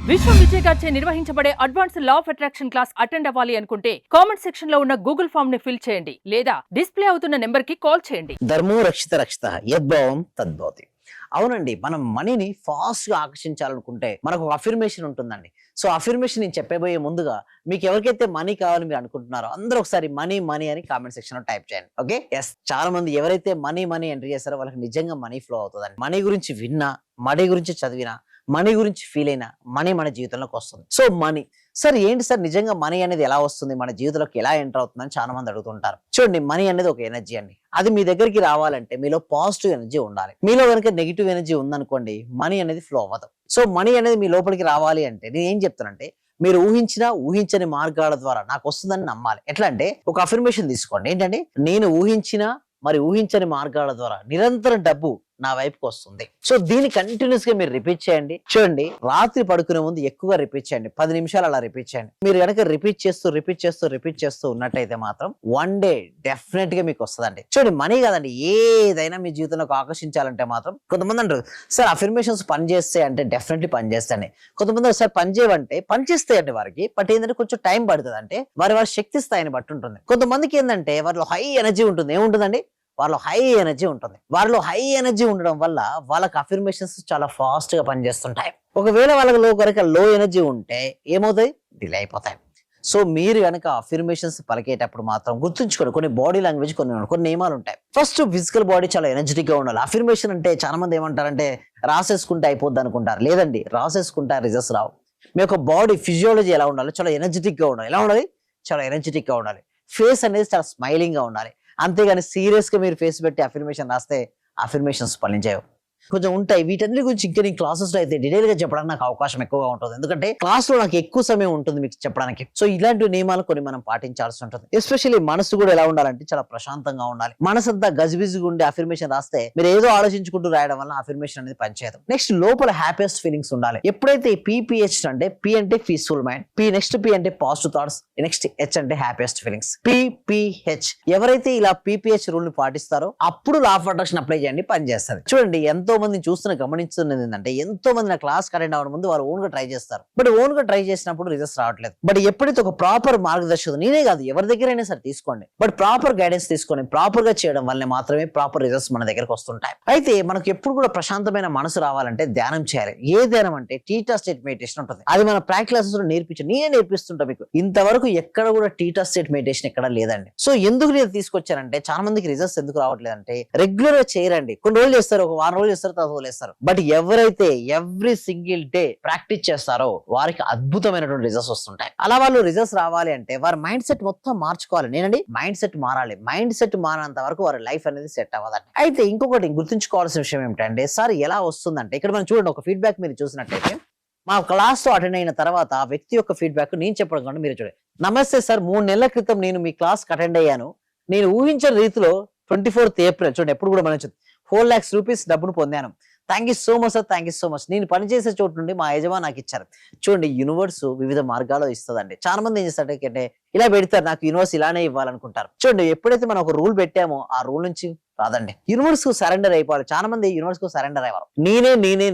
విశ్వం విజయ్ గారిచే నిర్వహించబడే advance law of attraction class attend అవ్వాలి అనుకుంటే కామెంట్ సెక్షన్ లో ఉన్న గూగుల్ ఫామ్ ని ఫిల్ చేయండి లేదా డిస్ప్లే అవుతున్న నెంబర్ కి కాల్ చేయండి. ధర్మో రక్షిత రక్షిత యద్భావం తద్భవతి. అవునండి, మనం మనీని ఫాస్ట్ గా ఆకర్షించాలనుకుంటే మనకు ఒక అఫర్మేషన్ ఉంటుందండి. సో అఫర్మేషన్ నేను చెప్పబోయే ముందుగా మీకు ఎవరికైతే మనీ కావాలని మీరు అనుకుంటున్నారో అందరూ ఒకసారి మనీ మనీ అని కామెంట్ సెక్షన్ లో టైప్ చేయండి. ఓకే, ఎస్, చాలా మంది ఎవరైతే మనీ మనీ ఎంట్రీ చేస్తారో వాళ్ళకి నిజంగా మనీ ఫ్లో అవుతుందండి. మనీ గురించి విన్నా, మనీ గురించి చదివినా, మనీ గురించి ఫీల్ అయినా మనీ మన జీవితంలోకి వస్తుంది. సో మనీ సార్ ఏంటి సార్, నిజంగా మనీ అనేది ఎలా వస్తుంది, మన జీవితంలోకి ఎలా ఎంటర్ అవుతుందని చాలా మంది అడుగుతుంటారు. చూడండి, మనీ అనేది ఒక ఎనర్జీ అండి. అది మీ దగ్గరికి రావాలంటే మీలో పాజిటివ్ ఎనర్జీ ఉండాలి. మీలో కనుక నెగిటివ్ ఎనర్జీ ఉందనుకోండి, మనీ అనేది ఫ్లో అవ్వదు. సో మనీ అనేది మీ లోపలికి రావాలి అంటే నేను ఏం చెప్తానంటే, మీరు ఊహించినా ఊహించని మార్గాల ద్వారా నాకు వస్తుందని నమ్మాలి. ఎట్లా అంటే ఒక అఫర్మేషన్ తీసుకోండి. ఏంటంటే, నేను ఊహించిన మరి ఊహించని మార్గాల ద్వారా నిరంతరం డబ్బు నా వైపుకి వస్తుంది. సో దీన్ని కంటిన్యూస్ గా మీరు రిపీట్ చేయండి. చూడండి, రాత్రి పడుకునే ముందు ఎక్కువగా రిపీట్ చేయండి. 10 నిమిషాలు అలా రిపీట్ చేయండి. మీరు కనుక రిపీట్ చేస్తూ ఉన్నట్టయితే మాత్రం వన్ డే డెఫినెట్ గా మీకు వస్తుందండి. చూడండి, మనీ కాదండి, ఏదైనా మీ జీవితంలోకి ఆకర్షించాలంటే మాత్రం కొంతమంది అంటారు, సార్ అఫర్మేషన్స్ పని చేస్తాయి అంటే డెఫినెట్లీ పని చేస్తాయి. కొంతమంది సార్ పని చేయవంటే పని చేస్తాయండి వారికి, బట్ ఏంటంటే కొంచెం టైం పడుతుంది. అంటే వారి శక్తి స్థాయిని బట్టి ఉంటుంది. కొంతమందికి ఏంటంటే వారిలో హై ఎనర్జీ ఉంటుంది. ఏముంటుందండి, వాళ్ళలో హై ఎనర్జీ ఉంటుంది. వారిలో హై ఎనర్జీ ఉండడం వల్ల వాళ్ళకి అఫర్మేషన్స్ చాలా ఫాస్ట్ గా పనిచేస్తుంటాయి. ఒకవేళ వాళ్ళలో కనుక లో ఎనర్జీ ఉంటే ఏమవుతాయి, డిలే అయిపోతాయి. సో మీరు కనుక అఫర్మేషన్స్ పలికేటప్పుడు మాత్రం గుర్తుంచుకోండి, కొన్ని బాడీ లాంగ్వేజ్ కొన్ని నియమాలు ఉంటాయి. ఫస్ట్ ఫిజికల్ బాడీ చాలా ఎనర్జెటిక్ గా ఉండాలి. అఫర్మేషన్ అంటే చాలా మంది ఏమంటారంటే రాసేసుకుంటే అయిపోద్ది అనుకుంటారు. లేదండి, రాసేసుకుంటే రిజల్ట్స్ రావు. మీ యొక్క బాడీ ఫిజియాలజీ ఎలా ఉండాలి, చాలా ఎనర్జెటిక్ గా ఉండాలి. ఎలా ఉండాలి, చాలా ఎనర్జెటిక్ గా ఉండాలి. ఫేస్ అనేది చాలా స్మైలింగ్ గా ఉండాలి. అంతేగాని సీరియస్ గా మీరు ఫేస్ పెట్టి అఫర్మేషన్ రాస్తే అఫర్మేషన్స్ ఫలించావు. కొంచెం ఉంటాయి. వీటన్నిటి గురించి ఇంకా నేను క్లాసెస్ లో అయితే డీటెయిల్ గా చెప్పడానికి నాకు అవకాశం ఎక్కువగా ఉంటుంది. ఎందుకంటే క్లాస్ లో నాకు ఎక్కువ సమయం ఉంటుంది మీకు చెప్పడానికి. సో ఇలాంటి నియమాలు కొన్ని మనం పాటించాల్సి ఉంటుంది. ఎస్పెషల్లీ మనసు కూడా ఎలా ఉండాలంటే చాలా ప్రశాంతంగా ఉండాలి. మనసు అంతా గజిబిజిగా ఉండి అఫర్మేషన్ రాస్తే మీరు ఏదో ఆలోచించుకుంటూ రాయడం వల్ల అఫర్మేషన్ అనేది పనిచేయదు. నెక్స్ట్, లోపల హ్యాపీయెస్ట్ ఫీలింగ్స్ ఉండాలి. ఎప్పుడైతే PPH అంటే P అంటే పీస్ఫుల్ మైండ్, P అంటే పాజిటివ్ థాట్స్, నెక్స్ట్ H అంటే హ్యాపీయెస్ట్ ఫీలింగ్స్. PPH ఎవరైతే ఇలా PPH రూల్ ని పాటిస్తారో అప్పుడు లా ఆఫ్ అట్రాక్షన్ అప్లై చేయండి, పని చేస్తారు. చూడండి, ఎంతో మంది గమనిస్తున్నది ఏంటంటే, ఎంతో మంది నా క్లాస్ అటెండ్ అవ్వడం ముందు వారు ఓన్ గా ట్రై చేస్తారు. బట్ ఓన్ గా ట్రై చేసినప్పుడు రిజల్ట్స్ రావట్లేదు. బట్ ఎప్పుడైతే ఒక ప్రాపర్ మార్గదర్శకం, నేనే కాదు ఎవరి దగ్గరైనా సరే తీసుకోండి, బట్ ప్రాపర్ గైడెన్స్ తీసుకొని ప్రాపర్ గా చేయడం వల్ల మాత్రమే ప్రాపర్ రిజల్ట్స్ మన దగ్గరకు వస్తుంటాయి. అయితే మనకు ఎప్పుడు కూడా ప్రశాంతమైన మనసు రావాలంటే ధ్యానం చేయాలి. ఏ ధ్యానం అంటే టీటా స్టేట్ మెడిటేషన్ ఉంటుంది. అది మన ప్రాక్టీస్ క్లాసెస్ లో నేనే నేర్పిస్తుంటా మీకు. ఇంతవరకు ఎక్కడ కూడా టీటా స్టేట్ మెడిటేషన్ ఎక్కడ లేదండి. సో ఎందుకు నేను తీసుకొచ్చానంటే, చాలా మందికి రిజల్ట్స్ ఎందుకు రావట్లేదంటే రెగ్యులర్ గా చేయరండి. కొన్ని రోజులు చేస్తారు, ఒక వారం రోజులు చేస్తారు, వదిలేస్తారు. బట్ ఎవరైతే ఎవ్రీ సింగిల్ డే ప్రాక్టీస్ చేస్తారో వారికి అద్భుతమైనటువంటి రిజల్ట్స్ వస్తుంటాయి. అలా వాళ్ళు రిజల్ట్స్ రావాలి అంటే వారి మైండ్ సెట్ మొత్తం మార్చుకోవాలి. నేనండి, మైండ్ సెట్ మారాలి. మైండ్ సెట్ మారినంత వరకు వారి లైఫ్ అనేది సెట్ అవ్వదండి. అయితే ఇంకొకటి గుర్తుంచుకోవాల్సిన విషయం ఏమిటంటే, సార్ ఎలా వస్తుందంటే, ఇక్కడ మనం చూడండి, ఒక ఫీడ్బ్యాక్ మీరు చూసినట్టయితే మా క్లాస్ లో అటెండ్ అయిన తర్వాత ఆ వ్యక్తి యొక్క ఫీడ్బ్యాక్ నేను చెప్పడం కంటే మీరు చూడండి. నమస్తే సార్, 3 నెలల క్రితం నేను మీ క్లాస్ అటెండ్ అయ్యాను. నేను ఊహించిన రీతిలో 24th ఏప్రిల్ చూడండి, ఎప్పుడు కూడా మనం 4 lakhs రూపీస్ డబ్బును పొందాను. Thank you so much sir, thank you so much. నేను పనిచేసే చోటు నుండి మా యజమాని నాకు ఇచ్చారు. చూడండి, యూనివర్స్ వివిధ మార్గాల్లో ఇస్తుందండి. చాలా మంది ఏం చేస్తారంటే ఇలా పెడతారు, నాకు యూనివర్స్ ఇలానే ఇవ్వాలనుకుంటారు. చూడండి, ఎప్పుడైతే మనం ఒక రూల్ పెట్టామో ఆ రూల్ నుంచి రాదండి. యూనివర్స్ కు సరెండర్ అయిపోవాలి. చాలా మంది యూనివర్స్ కు సరెండర్ అయ్యారు.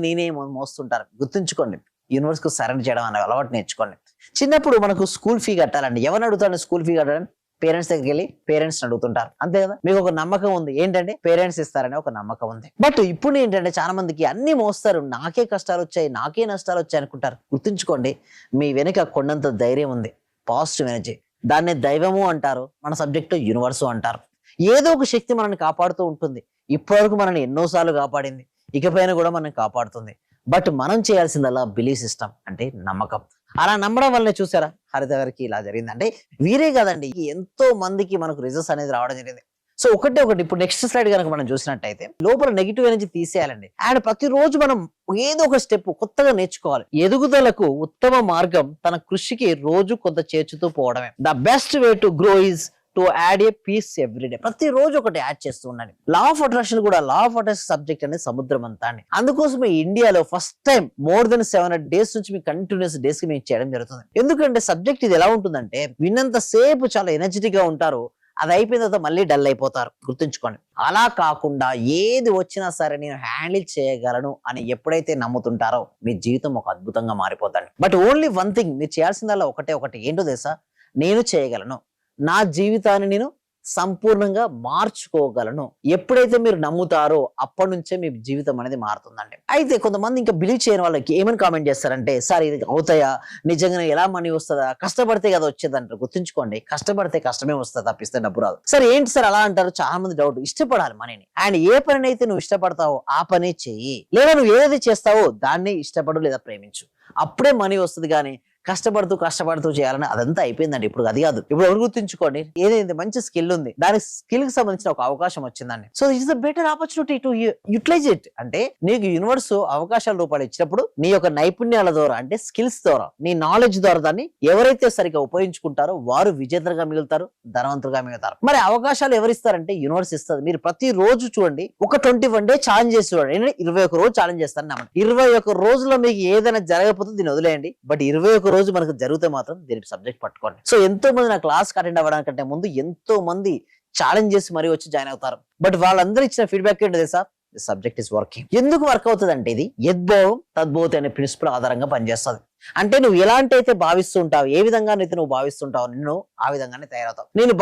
నేనే మోస్తుంటారు. గుర్తుంచుకోండి, యూనివర్స్ కు సరెండర్ చేయడం అనే అలవాటు నేర్చుకోండి. చిన్నప్పుడు మనకు స్కూల్ ఫీ కట్టాలండి. ఎవరిని అడుగుతారండి స్కూల్ ఫీ కట్టడం? పేరెంట్స్ దగ్గరికి వెళ్ళి పేరెంట్స్ అడుగుతుంటారు, అంతే కదా. మీకు ఒక నమ్మకం ఉంది, ఏంటంటే పేరెంట్స్ ఇస్తారని ఒక నమ్మకం ఉంది. బట్ ఇప్పుడు ఏంటంటే చాలా మందికి అన్ని మోస్తారు, నాకే కష్టాలు వచ్చాయి, నాకే నష్టాలు వచ్చాయి అనుకుంటారు. గుర్తుంచుకోండి, మీ వెనుక కొండంత ధైర్యం ఉంది, పాజిటివ్ ఎనర్జీ. దాన్నే దైవము అంటారు, మన సబ్జెక్టు యూనివర్సు అంటారు. ఏదో ఒక శక్తి మనల్ని కాపాడుతూ ఉంటుంది. ఇప్పటివరకు మనల్ని ఎన్నోసార్లు కాపాడింది, ఇకపైన కూడా మనం కాపాడుతుంది. బట్ మనం చేయాల్సిందల్లా బిలీఫ్ సిస్టమ్, అంటే నమ్మకం. అలా నమ్మడం వల్లనే చూసారా హరిత గారికి ఇలా జరిగింది. అంటే వీరే కాదండి, ఎంతో మందికి మనకు రిజల్ట్స్ అనేది రావడం జరిగింది. సో ఒకటి ఇప్పుడు నెక్స్ట్ స్లైడ్ కనుక మనం చూసినట్టయితే, లోపల నెగిటివ్ ఎనర్జీ తీసేయాలండి. అండ్ ప్రతిరోజు మనం ఏదో ఒక స్టెప్ కొత్తగా నేర్చుకోవాలి. ఎదుగుదలకు ఉత్తమ మార్గం తన కృషికి రోజు కొంత చేర్చుతూ పోవడమే. The best way to grow is to add a piece everyday. ప్రతిరోజు ఒకటి యాడ్ చేస్తూ ఉండండి. లా ఆఫ్ అట్రాక్షన్ కూడా, లా ఆఫ్ అట్రాక్షన్ సబ్జెక్ట్ అనేది సముద్రం అంతా అండి. అందుకోసం ఇండియాలో first time more than 700 days నుంచి మీకు కంటిన్యూస్ డేస్ కి మేము చేయడం జరుగుతుంది. ఎందుకంటే సబ్జెక్ట్ ఇది ఎలా ఉంటుందంటే, విన్నంత సేపు చాలా ఎనర్జెటిక్ గా ఉంటారు. అది అయిపోయిన తర్వాత మళ్ళీ డల్ అయిపోతారు. గుర్తుంచుకోండి. అలా కాకుండా ఏది వచ్చినా సరే నేను హ్యాండిల్ చేయగలను అని ఎప్పుడైతే నమ్ముతుంటారో మీ జీవితం ఒక అద్భుతంగా మారిపోతుంది. బట్ ఓన్లీ వన్ థింగ్ మీరు చేయాల్సిందల్లా ఒకటి ఏంటో తెలుసా? నేను చేయగలను, నా జీవితాన్ని నేను సంపూర్ణంగా మార్చుకోగలను. ఎప్పుడైతే మీరు నమ్ముతారో అప్పటి నుంచే మీ జీవితం అనేది మారుతుందండి. అయితే కొంతమంది ఇంకా బిలీవ్ చేయని వాళ్ళకి ఏమని కామెంట్ చేస్తారంటే, సార్ ఇది అవుతాయా, నిజంగానే ఎలా మనీ వస్తుందా, కష్టపడితే కదా వచ్చేది అంటారు. గుర్తుంచుకోండి, కష్టపడితే కష్టమే వస్తుంది తప్పిస్తే డబ్బు రాదు. సరే ఏంటి సార్ అలా అంటారు? చాలా మంది డౌట్. ఇష్టపడాలి మనీని. అండ్ ఏ పని అయితే నువ్వు ఇష్టపడతావో ఆ పనే చెయ్యి, లేదా నువ్వు ఏదైతే చేస్తావో దాన్ని ఇష్టపడు లేదా ప్రేమించు, అప్పుడే మనీ వస్తుంది. కానీ కష్టపడుతూ చేయాలని అదంతా అయిపోయిందండి. ఇప్పుడు అది కాదు. ఇప్పుడు ఎవరు గుర్తుంచుకోండి, ఏదైతే మంచి స్కిల్ ఉంది, దాని స్కిల్ కి సంబంధించిన ఒక అవకాశం వచ్చిందండి. So it is the better opportunity to utilize it. అంటే నీకు యూనివర్స్ అవకాశాల రూపాయలు ఇచ్చినప్పుడు నీ యొక్క నైపుణ్యాల ద్వారా, అంటే స్కిల్స్ ద్వారా, నీ నాలెడ్జ్ ద్వారా దాన్ని ఎవరైతే సరిగ్గా ఉపయోగించుకుంటారో వారు విజేతలుగా మిగులుతారు, ధనవంతులుగా మిగులుతారు. మరి అవకాశాలు ఎవరిస్తారంటే యూనివర్స్ ఇస్తుంది. మీరు ప్రతి రోజు చూడండి, ఒక 21 డే ఛాలెంజ్ చేసి చూడండి. నేను 21 రోజు ఛాలెంజ్ చేస్తాను నమ్మండి. 21 రోజుల్లో మీకు ఏదైనా జరగకపోతే దీన్ని వదిలేయండి. బట్ 21 రోజు మనకు జరిగితే మాత్రం దీనికి సబ్జెక్ట్ పట్టుకోండి. సో ఎంతో మంది నా క్లాస్ అటెండ్ అవ్వడానికంటే ముందు ఎంతో మంది ఛాలెంజ్ చేసి మరీ వచ్చి జాయిన్ అవుతారు. బట్ వాళ్ళందరూ ఇచ్చిన ఫీడ్బ్యాక్ ఏంటో తెలుసా? The subject is working. ఎందుకు వర్క్ అవుతుంది అంటే ఇది యద్భావం తద్భవతి అనే ప్రిన్సిపల్ ఆధారంగా పనిచేస్తుంది. అంటే నువ్వు ఎలాంటి అయితే భావిస్తుంటావు, ఏ విధంగా అయితే నువ్వు భావిస్తుంటావు, నిన్ను ఆ విధంగానే తయారవుతావు. నేను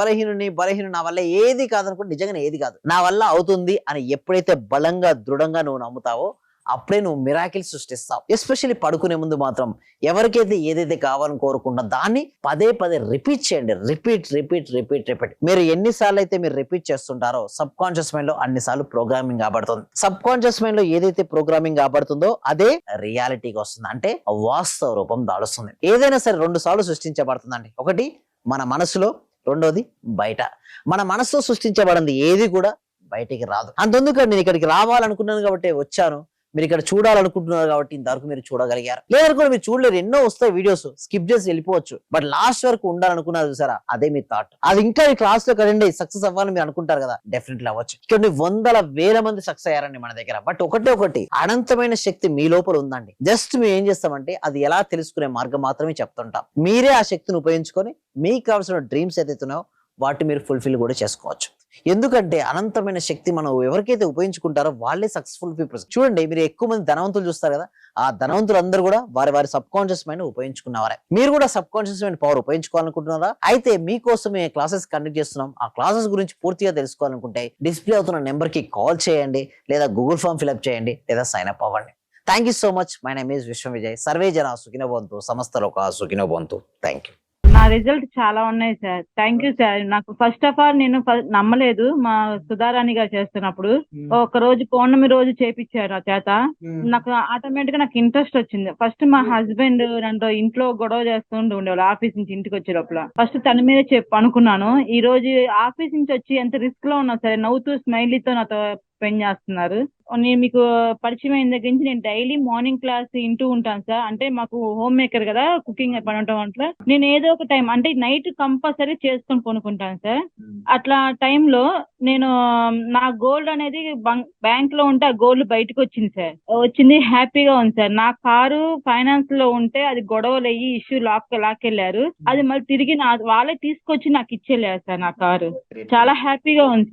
బలహీనుని నా వల్ల ఏది కాదనుకుంటే నిజంగానే ఏది కాదు, నా వల్ల అవుతుంది అని ఎప్పుడైతే బలంగా దృఢంగా నువ్వు నమ్ముతావో అప్పుడే నువ్వు మిరాకిల్ సృష్టిస్తావు. ఎస్పెషల్లీ పడుకునే ముందు మాత్రం ఎవరికైతే ఏదైతే కావాలని కోరుకుంటా దాన్ని పదే రిపీట్ చేయండి. రిపీట్. మీరు ఎన్నిసార్లు అయితే మీరు రిపీట్ చేస్తుంటారో సబ్ కాన్షియస్ మైండ్ లో అన్నిసార్లు ప్రోగ్రామింగ్ కాబడుతుంది. సబ్ కాన్షియస్ మైండ్ లో ఏదైతే ప్రోగ్రామింగ్ కాబడుతుందో అదే రియాలిటీకి వస్తుంది, అంటే వాస్తవ రూపం దాడుస్తుంది. ఏదైనా సరే 2 సార్లు సృష్టించబడుతుందండి. ఒకటి మన మనసులో, రెండోది బయట. మన మనసులో సృష్టించబడింది ఏది కూడా బయటికి రాదు. అంతెందుకండి, నేను ఇక్కడికి రావాలనుకున్నాను కాబట్టి వచ్చాను, మీరు ఇక్కడ చూడాలనుకుంటున్నారు కాబట్టి ఇంతవరకు మీరు చూడగలిగారు. లేదనుకోండి మీరు చూడలేరు, ఎన్నో వస్తాయి వీడియోస్, స్కిప్ చేసి వెళ్ళిపోవచ్చు. బట్ లాస్ట్ వరకు ఉండాలనుకున్నారు చూసారా, అదే మీ థాట్. అది ఇంకా ఈ క్లాస్ లో కదండి సక్సెస్ అవ్వాలని మీరు అనుకుంటారు కదా, డెఫినెట్లీ అవ్వచ్చు. ఇక్కడ వందల వేల మంది సక్సెస్ అయ్యారండి మన దగ్గర. బట్ ఒకటి అనంతమైన శక్తి మీ లోపల ఉందండి. జస్ట్ మేము ఏం చేస్తామంటే అది ఎలా తెలుసుకునే మార్గం మాత్రమే చెప్తుంటాం. మీరే ఆ శక్తిని ఉపయోగించుకొని మీకు కావాల్సిన డ్రీమ్స్ ఏదైతే ఉన్నాయో వాటిని మీరు ఫుల్ఫిల్ కూడా చేసుకోవచ్చు. ఎందుకంటే అనంతమైన శక్తి మనం ఎవరికైతే ఉపయోగించుకుంటారో వాళ్ళే సక్సెస్ఫుల్ పీపుల్స్. చూడండి, మీరు ఎక్కువ మంది ధనవంతులు చూస్తారు కదా, ఆ ధనవంతులు అందరూ కూడా వారి సబ్ కాన్షియస్ మైండ్ ఉపయోగించుకున్నవారే. మీరు కూడా సబ్ కాన్షియస్ మైండ్ పవర్ ఉపయోగించుకోవాలనుకుంటున్నారా? అయితే మీకోసం మేము క్లాసెస్ కండక్ట్ చేస్తున్నాం. ఆ క్లాసెస్ గురించి పూర్తిగా తెలుసుకోవాలనుకుంటే డిస్ప్లే అవుతున్న నెంబర్ కి కాల్ చేయండి, లేదా గూగుల్ ఫామ్ ఫిల్అప్ చేయండి, లేదా సైన్ అప్ అవ్వండి. Thank you so much. My name is Vishwam Vijay. Survey జన సుఖినో భవంతు, సమస్త లోకా సుఖినో భవంతు. Thank you. నా రిజల్ట్ చాలా ఉన్నాయి సార్. Thank you sir. నాకు ఫస్ట్ ఆఫ్ ఆల్ నేను నమ్మలేదు. మా సుధారాణి గారు చేస్తున్నప్పుడు ఒక రోజు పౌర్ణమి రోజు చేపించారు ఆ చేత. నాకు ఆటోమేటిక్ గా నాకు ఇంట్రెస్ట్ వచ్చింది. ఫస్ట్ మా హస్బెండ్ నన్ను ఇంట్లో గొడవ చేస్తుంటూ ఉండేవాళ్ళు. ఆఫీస్ నుంచి ఇంటికి వచ్చే లోపల ఫస్ట్ తన మీద అనుకున్నాను. ఈ రోజు ఆఫీస్ నుంచి వచ్చి ఎంత రిస్క్ లో ఉన్నా సరే నవ్వుతూ స్మైలీతో నాతో స్పెండ్ చేస్తున్నారు. నేను మీకు పరిచయం అయిన దగ్గర నుంచి నేను డైలీ మార్నింగ్ క్లాస్ వింటూ ఉంటాను సార్. అంటే మాకు హోమ్ మేకర్ కదా, కుకింగ్ పని ఉండటం వల్ల నేను ఏదో ఒక టైం అంటే నైట్ కంపల్సరీ చేసుకొని కొనుక్కుంటాను సార్. అట్లా టైంలో నేను నా గోల్డ్ అనేది బ్యాంక్ లో ఉంటే ఆ గోల్డ్ బయటకు వచ్చింది సార్. వచ్చింది, హ్యాపీగా ఉంది సార్. నా కారు ఫైనాన్స్ లో ఉంటే అది గొడవలు అయ్యి ఇష్యూ లాక్కెళ్ళారు. అది మళ్ళీ తిరిగి వాళ్ళే తీసుకొచ్చి నాకు ఇచ్చేళ్ళారు సార్. నా కారు చాలా హ్యాపీగా ఉంది.